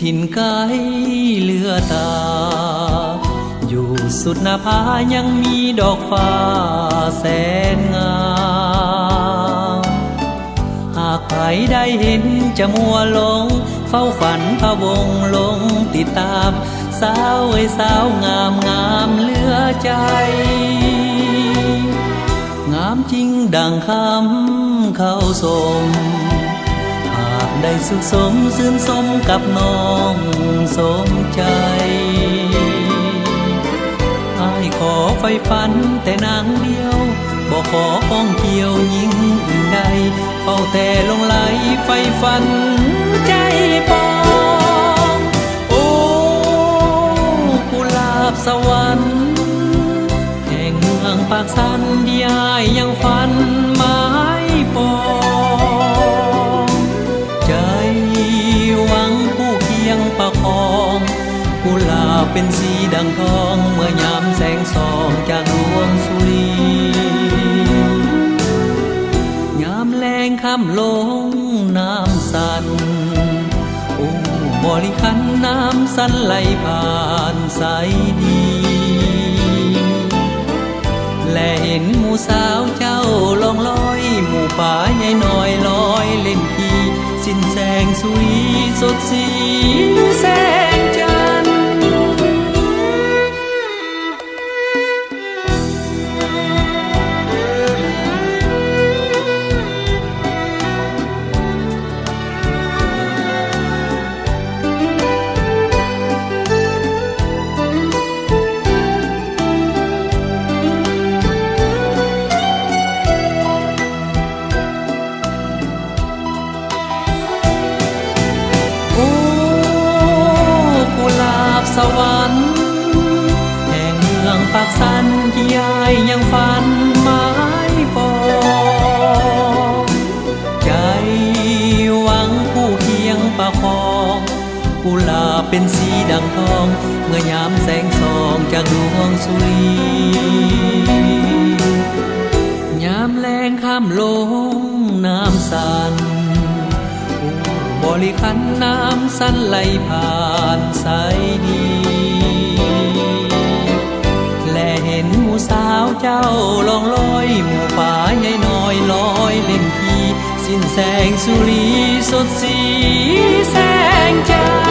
ถิ่นไกลเลือตาอยู่สุดหน้าผายังมีดอกฟ้าแสนงามหากใครได้เห็นจะมัวหลงเฝ้าฝันพะวงลงติดตามสาวเอ้ยสาวงามงามเหลือใจงามจริงดังคำเข้าสมหากได้สุขสมซื่นสมกับน้องสมใจอ้ายขอไฟฝันแต่นางเดียวบ่ขอป้องเกี่ยวยิ่งอื่นใดเฝ้าแต่ลงไหลไฟฝันใจปองโอ้กุหลาบสวรรค์แห่งเมืองปากสันที่อ้ายยังฝันหมายปองใจหวังผู้เคียงประคองกุหลาบเป็นสีดังทองเมื่อยามแสงส่องจากดวงสุรียามแลงค่ำลงน้ำสั่นโอ้บริขันน้ำสั่นไหลผ่านสายดีและเห็นหมู่สาวเจ้าลองลอยหมู่ป่าใหญ่น้อยลอยเล่นขี่สิ้นแสงสุรีสดสีแสงจันทร์สวรรค์แห่งเมืองปากสันที่ยายยังฝันหมายปองใจหวังผู้เคียงประคองกุหลาบเป็นสีดังทองเมื่อยามแสงส่องจากดวงสุรียามแลงข้ามลงน้ำสั่นบริขันน้ำสั้นไหลผ่านสายดีและเห็นหมู่สาวเจ้าลองลอยหมู่ป่าใหญ่น้อยลอยเล่นขี่สิ้นแสงสุรีสดสีแสงจันทร์